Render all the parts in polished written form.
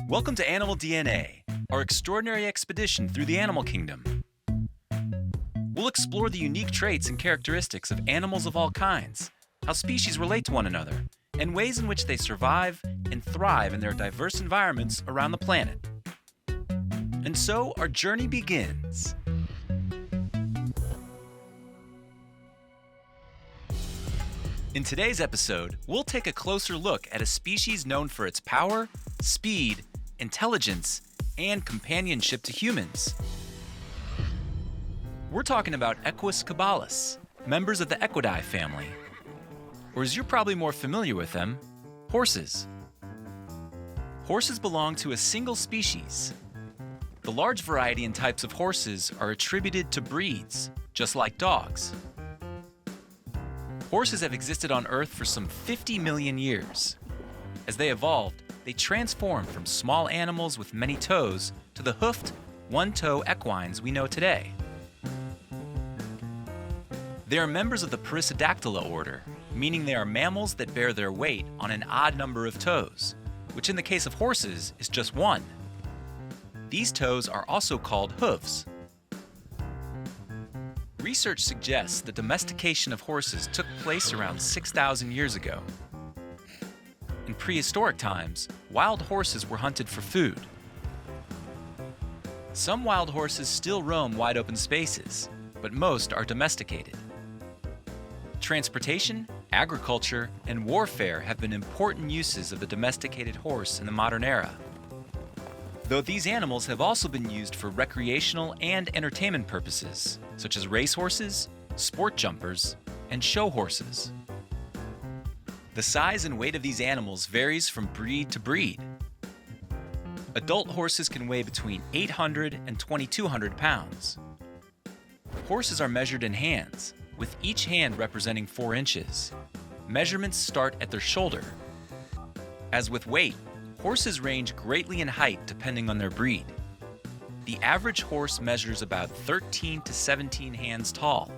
Welcome to Animal DNA, our extraordinary expedition through the animal kingdom. We'll explore the unique traits and characteristics of animals of all kinds, how species relate to one another, and ways in which they survive and thrive in their diverse environments around the planet. And so our journey begins. In today's episode, we'll take a closer look at a species known for its power, speed, intelligence, and companionship to humans. We're talking about Equus caballus, members of the Equidae family. Or as you're probably more familiar with them, horses. Horses belong to a single species. The large variety and types of horses are attributed to breeds, just like dogs. Horses have existed on Earth for some 50 million years. As they evolved, they transformed from small animals with many toes to the hoofed, one-toe equines we know today. They are members of the Perissodactyla order, meaning they are mammals that bear their weight on an odd number of toes, which in the case of horses is just one. These toes are also called hooves. Research suggests the domestication of horses took place around 6,000 years ago. In prehistoric times, wild horses were hunted for food. Some wild horses still roam wide open spaces, but most are domesticated. Transportation, agriculture, and warfare have been important uses of the domesticated horse in the modern era. Though these animals have also been used for recreational and entertainment purposes, such as racehorses, sport jumpers, and show horses. The size and weight of these animals varies from breed to breed. Adult horses can weigh between 800 and 2,200 pounds. Horses are measured in hands, with each hand representing 4 inches. Measurements start at their shoulder. As with weight, horses range greatly in height depending on their breed. The average horse measures about 13 to 17 hands tall.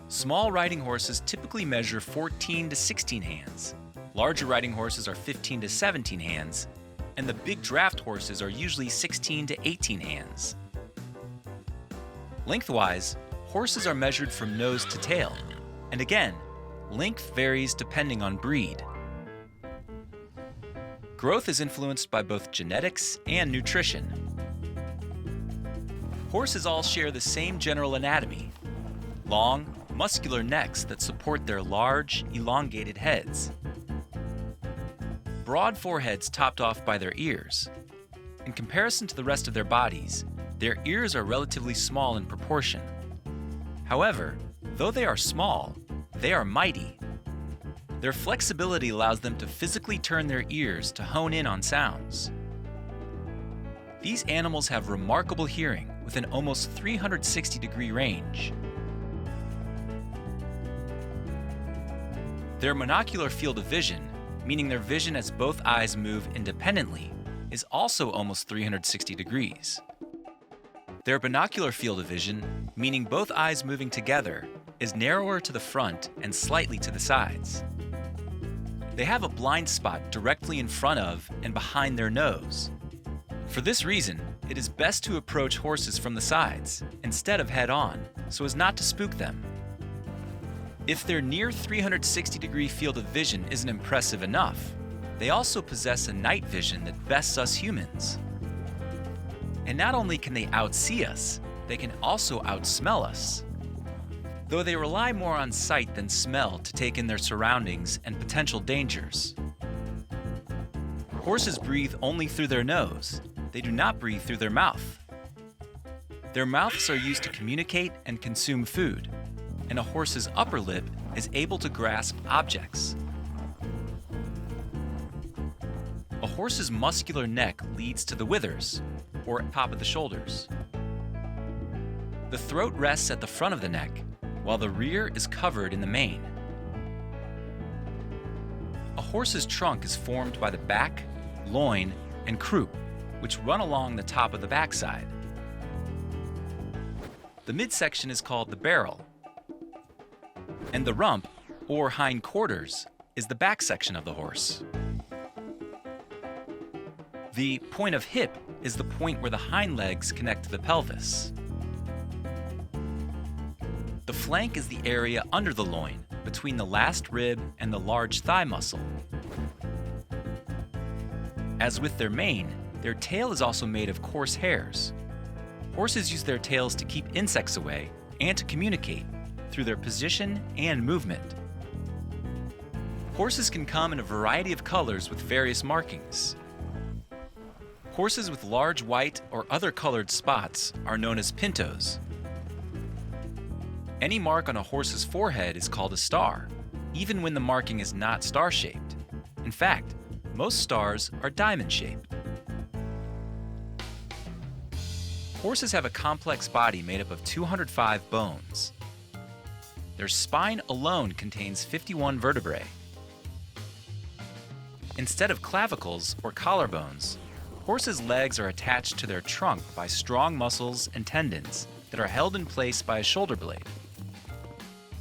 Small riding horses typically measure 14 to 16 hands. Larger riding horses are 15 to 17 hands, and the big draft horses are usually 16 to 18 hands. Lengthwise, horses are measured from nose to tail, and again, length varies depending on breed. Growth is influenced by both genetics and nutrition. Horses all share the same general anatomy: long, muscular necks that support their large, elongated heads. Broad foreheads topped off by their ears. In comparison to the rest of their bodies, their ears are relatively small in proportion. However, though they are small, they are mighty. Their flexibility allows them to physically turn their ears to hone in on sounds. These animals have remarkable hearing with an almost 360-degree range. Their monocular field of vision, meaning their vision as both eyes move independently, is also almost 360 degrees. Their binocular field of vision, meaning both eyes moving together, is narrower to the front and slightly to the sides. They have a blind spot directly in front of and behind their nose. For this reason, it is best to approach horses from the sides instead of head-on, so as not to spook them. If their near 360-degree field of vision isn't impressive enough, they also possess a night vision that bests us humans. And not only can they outsee us, they can also outsmell us. Though they rely more on sight than smell to take in their surroundings and potential dangers. Horses breathe only through their nose. They do not breathe through their mouth. Their mouths are used to communicate and consume food, and a horse's upper lip is able to grasp objects. A horse's muscular neck leads to the withers, or top of the shoulders. The throat rests at the front of the neck, while the rear is covered in the mane. A horse's trunk is formed by the back, loin, and croup, which run along the top of the backside. The midsection is called the barrel, and the rump, or hind quarters, is the back section of the horse. The point of hip is the point where the hind legs connect to the pelvis. The flank is the area under the loin, between the last rib and the large thigh muscle. As with their mane, their tail is also made of coarse hairs. Horses use their tails to keep insects away and to communicate through their position and movement. Horses can come in a variety of colors with various markings. Horses with large white or other colored spots are known as pintos. Any mark on a horse's forehead is called a star, even when the marking is not star-shaped. In fact, most stars are diamond-shaped. Horses have a complex body made up of 205 bones. Their spine alone contains 51 vertebrae. Instead of clavicles or collarbones, horses' legs are attached to their trunk by strong muscles and tendons that are held in place by a shoulder blade.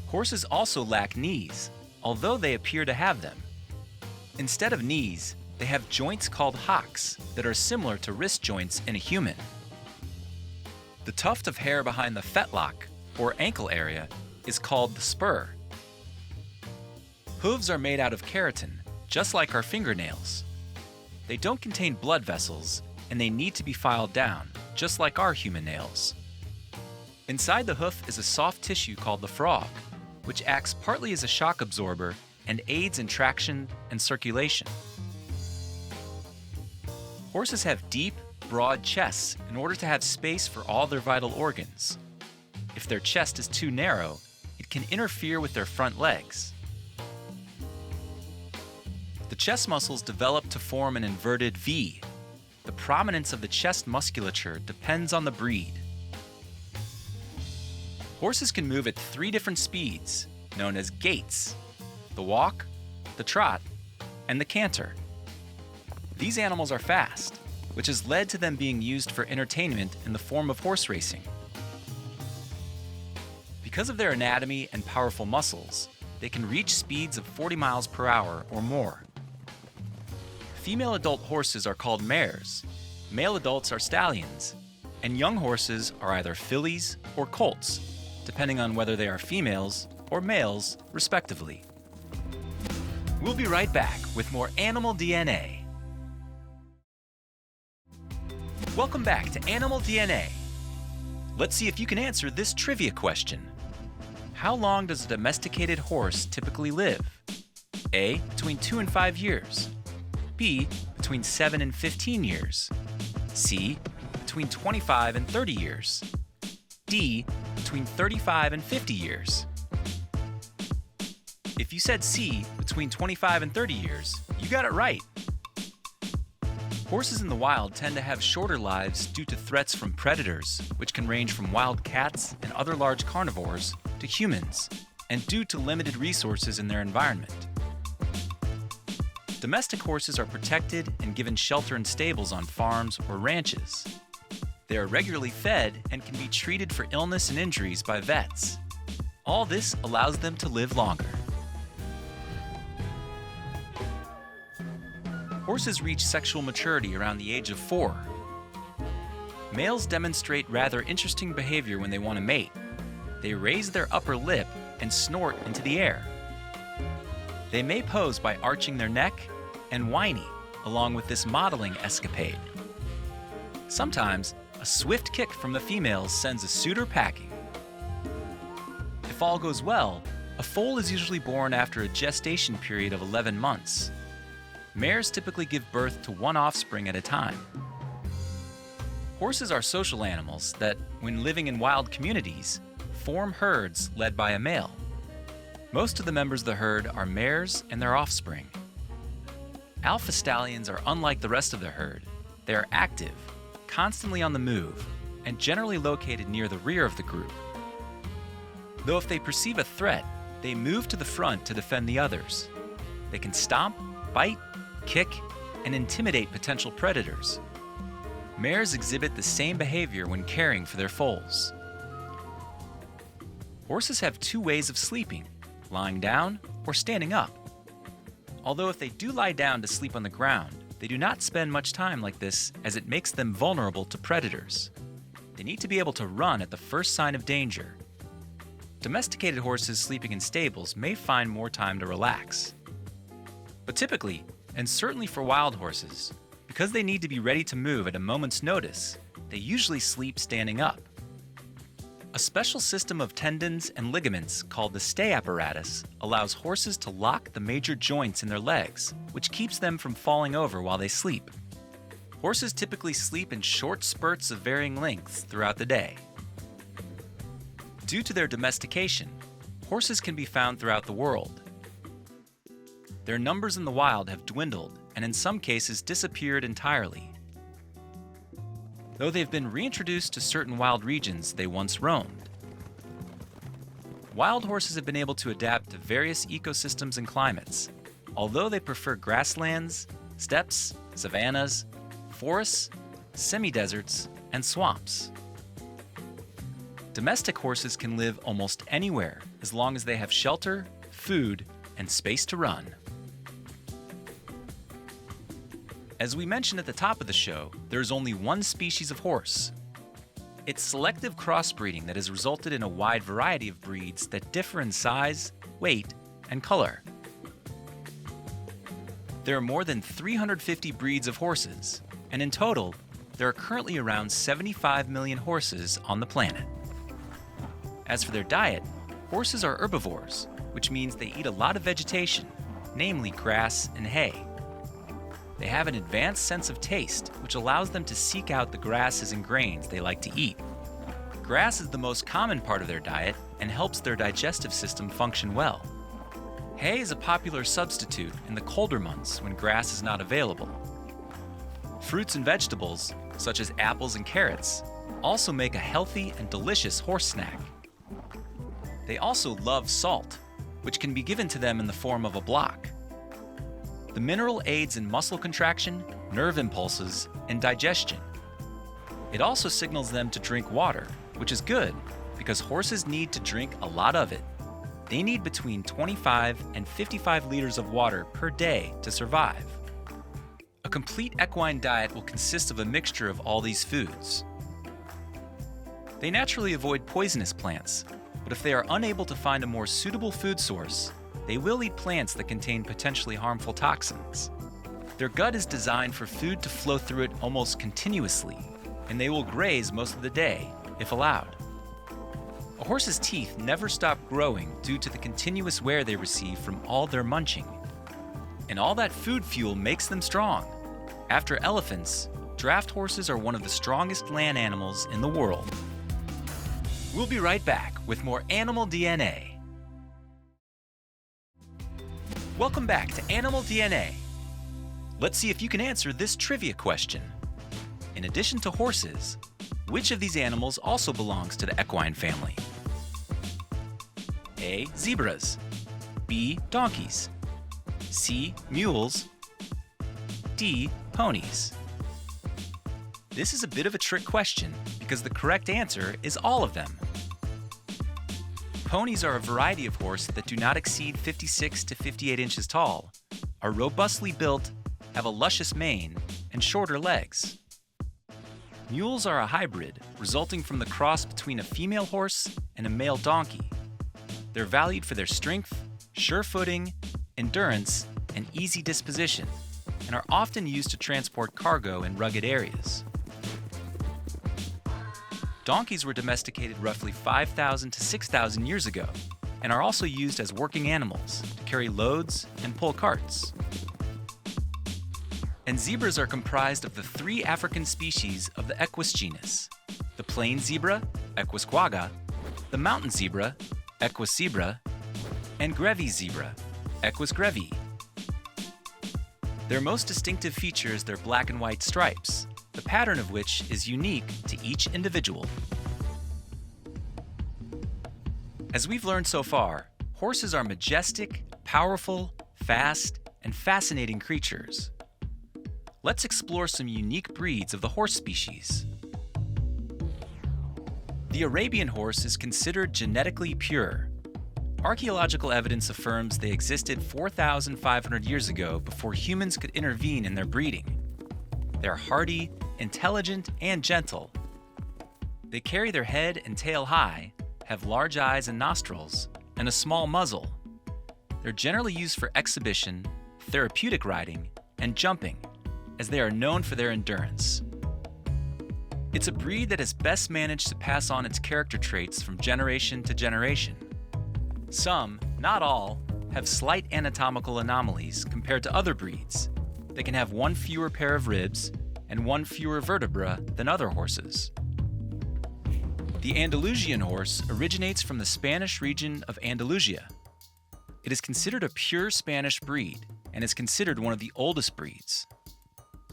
Horses also lack knees, although they appear to have them. Instead of knees, they have joints called hocks that are similar to wrist joints in a human. The tuft of hair behind the fetlock, or ankle area, is called the spur. Hooves are made out of keratin, just like our fingernails. They don't contain blood vessels, and they need to be filed down, just like our human nails. Inside the hoof is a soft tissue called the frog, which acts partly as a shock absorber and aids in traction and circulation. Horses have deep, broad chests in order to have space for all their vital organs. If their chest is too narrow, it can interfere with their front legs. The chest muscles develop to form an inverted V. The prominence of the chest musculature depends on the breed. Horses can move at 3 different speeds, known as gaits: the walk, the trot, and the canter. These animals are fast, which has led to them being used for entertainment in the form of horse racing. Because of their anatomy and powerful muscles, they can reach speeds of 40 miles per hour or more. Female adult horses are called mares, male adults are stallions, and young horses are either fillies or colts, depending on whether they are females or males, respectively. We'll be right back with more Animal DNA. Welcome back to Animal DNA. Let's see if you can answer this trivia question. How long does a domesticated horse typically live? A, between 2 and 5 years. B, between 7 and 15 years. C, between 25 and 30 years. D, between 35 and 50 years. If you said C, between 25 and 30 years, you got it right. Horses in the wild tend to have shorter lives due to threats from predators, which can range from wild cats and other large carnivores to humans, and due to limited resources in their environment. Domestic horses are protected and given shelter in stables on farms or ranches. They are regularly fed and can be treated for illness and injuries by vets. All this allows them to live longer. Horses reach sexual maturity around the age of 4. Males demonstrate rather interesting behavior when they want to mate. They raise their upper lip and snort into the air. They may pose by arching their neck and whining, along with this modeling escapade. Sometimes, a swift kick from the females sends a suitor packing. If all goes well, a foal is usually born after a gestation period of 11 months. Mares typically give birth to 1 offspring at a time. Horses are social animals that, when living in wild communities, form herds led by a male. Most of the members of the herd are mares and their offspring. Alpha stallions are unlike the rest of the herd. They are active, constantly on the move, and generally located near the rear of the group. Though if they perceive a threat, they move to the front to defend the others. They can stomp, bite, kick, and intimidate potential predators. Mares exhibit the same behavior when caring for their foals. Horses have 2 ways of sleeping, lying down or standing up. Although if they do lie down to sleep on the ground, They do not spend much time like this as it makes them vulnerable to predators. They need to be able to run at the first sign of danger. Domesticated horses sleeping in stables may find more time to relax. But typically, and certainly for wild horses, because they need to be ready to move at a moment's notice, they usually sleep standing up. A special system of tendons and ligaments called the stay apparatus allows horses to lock the major joints in their legs, which keeps them from falling over while they sleep. Horses typically sleep in short spurts of varying lengths throughout the day. Due to their domestication, horses can be found throughout the world. Their numbers in the wild have dwindled and in some cases disappeared entirely. Though they've been reintroduced to certain wild regions they once roamed. Wild horses have been able to adapt to various ecosystems and climates, although they prefer grasslands, steppes, savannas, forests, semi-deserts, and swamps. Domestic horses can live almost anywhere as long as they have shelter, food, and space to run. As we mentioned at the top of the show, there is only one species of horse. It's selective crossbreeding that has resulted in a wide variety of breeds that differ in size, weight, and color. There are more than 350 breeds of horses, and in total, there are currently around 75 million horses on the planet. As for their diet, horses are herbivores, which means they eat a lot of vegetation, namely grass and hay. They have an advanced sense of taste, which allows them to seek out the grasses and grains they like to eat. Grass is the most common part of their diet and helps their digestive system function well. Hay is a popular substitute in the colder months when grass is not available. Fruits and vegetables, such as apples and carrots, also make a healthy and delicious horse snack. They also love salt, which can be given to them in the form of a block. The mineral aids in muscle contraction, nerve impulses, and digestion. It also signals them to drink water, which is good because horses need to drink a lot of it. They need between 25 and 55 liters of water per day to survive. A complete equine diet will consist of a mixture of all these foods. They naturally avoid poisonous plants, but if they are unable to find a more suitable food source, they will eat plants that contain potentially harmful toxins. Their gut is designed for food to flow through it almost continuously, and they will graze most of the day, if allowed. A horse's teeth never stop growing due to the continuous wear they receive from all their munching. And all that food fuel makes them strong. After elephants, draft horses are one of the strongest land animals in the world. We'll be right back with more Animal DNA. Welcome back to Animal DNA. Let's see if you can answer this trivia question. In addition to horses, which of these animals also belongs to the equine family? A. Zebras. B. Donkeys. C. Mules. D. Ponies. This is a bit of a trick question because the correct answer is all of them. Ponies are a variety of horse that do not exceed 56 to 58 inches tall, are robustly built, have a luscious mane, and shorter legs. Mules are a hybrid, resulting from the cross between a female horse and a male donkey. They're valued for their strength, sure footing, endurance, and easy disposition, and are often used to transport cargo in rugged areas. Donkeys were domesticated roughly 5,000 to 6,000 years ago and are also used as working animals to carry loads and pull carts. And zebras are comprised of the three African species of the Equus genus: the plain zebra, Equus quagga, the mountain zebra, Equus zebra, and Grevy zebra, Equus grevii. Their most distinctive feature is their black and white stripes, the pattern of which is unique to each individual. As we've learned so far, horses are majestic, powerful, fast, and fascinating creatures. Let's explore some unique breeds of the horse species. The Arabian horse is considered genetically pure. Archaeological evidence affirms they existed 4,500 years ago before humans could intervene in their breeding. They are hardy, intelligent, and gentle. They carry their head and tail high, have large eyes and nostrils, and a small muzzle. They're generally used for exhibition, therapeutic riding, and jumping, as they are known for their endurance. It's a breed that has best managed to pass on its character traits from generation to generation. Some, not all, have slight anatomical anomalies compared to other breeds. They can have one fewer pair of ribs and one fewer vertebra than other horses. The Andalusian horse originates from the Spanish region of Andalusia. It is considered a pure Spanish breed and is considered one of the oldest breeds.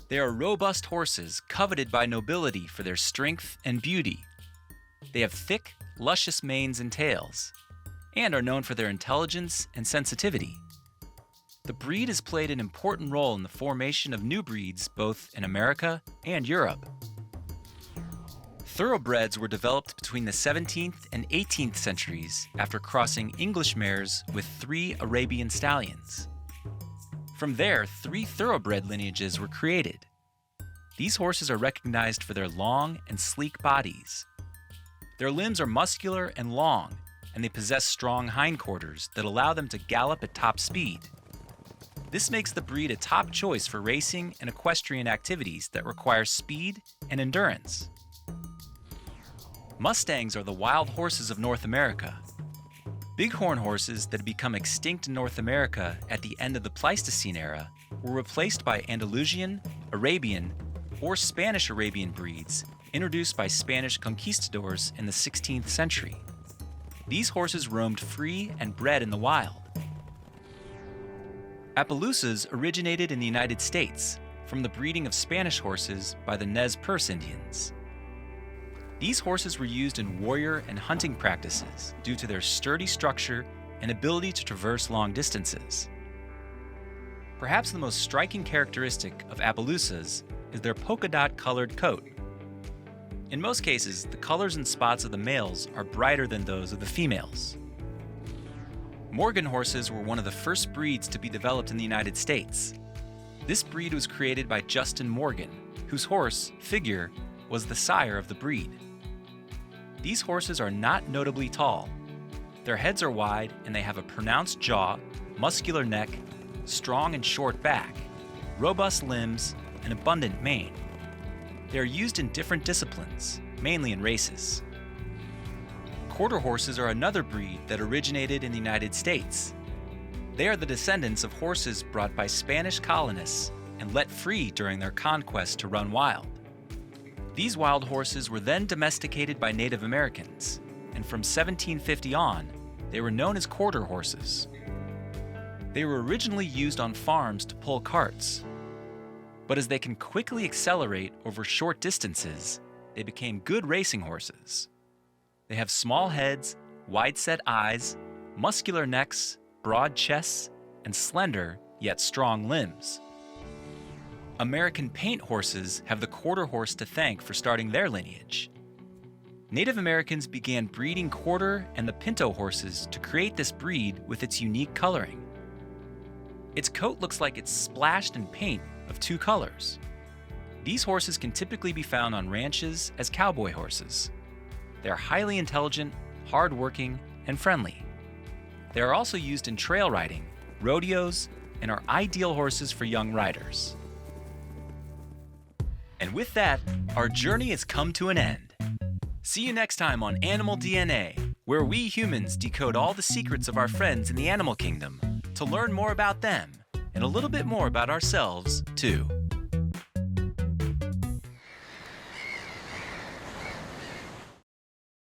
They are robust horses coveted by nobility for their strength and beauty. They have thick, luscious manes and tails, and are known for their intelligence and sensitivity. The breed has played an important role in the formation of new breeds both in America and Europe. Thoroughbreds were developed between the 17th and 18th centuries after crossing English mares with 3 Arabian stallions. From there, 3 thoroughbred lineages were created. These horses are recognized for their long and sleek bodies. Their limbs are muscular and long, and they possess strong hindquarters that allow them to gallop at top speed. This makes the breed a top choice for racing and equestrian activities that require speed and endurance. Mustangs are the wild horses of North America. Bighorn horses that had become extinct in North America at the end of the Pleistocene era were replaced by Andalusian, Arabian, or Spanish Arabian breeds introduced by Spanish conquistadors in the 16th century. These horses roamed free and bred in the wild. Appaloosas originated in the United States from the breeding of Spanish horses by the Nez Perce Indians. These horses were used in warrior and hunting practices due to their sturdy structure and ability to traverse long distances. Perhaps the most striking characteristic of Appaloosas is their polka dot colored coat. In most cases, the colors and spots of the males are brighter than those of the females. Morgan horses were one of the first breeds to be developed in the United States. This breed was created by Justin Morgan, whose horse, Figure, was the sire of the breed. These horses are not notably tall. Their heads are wide and they have a pronounced jaw, muscular neck, strong and short back, robust limbs, and abundant mane. They are used in different disciplines, mainly in races. Quarter horses are another breed that originated in the United States. They are the descendants of horses brought by Spanish colonists and let free during their conquest to run wild. These wild horses were then domesticated by Native Americans, and from 1750 on, they were known as quarter horses. They were originally used on farms to pull carts, but as they can quickly accelerate over short distances, they became good racing horses. They have small heads, wide-set eyes, muscular necks, broad chests, and slender yet strong limbs. American paint horses have the quarter horse to thank for starting their lineage. Native Americans began breeding quarter and the pinto horses to create this breed with its unique coloring. Its coat looks like it's splashed in paint of 2 colors. These horses can typically be found on ranches as cowboy horses. They are highly intelligent, hard-working, and friendly. They are also used in trail riding, rodeos, and are ideal horses for young riders. And with that, our journey has come to an end. See you next time on Animal DNA, where we humans decode all the secrets of our friends in the animal kingdom to learn more about them and a little bit more about ourselves, too.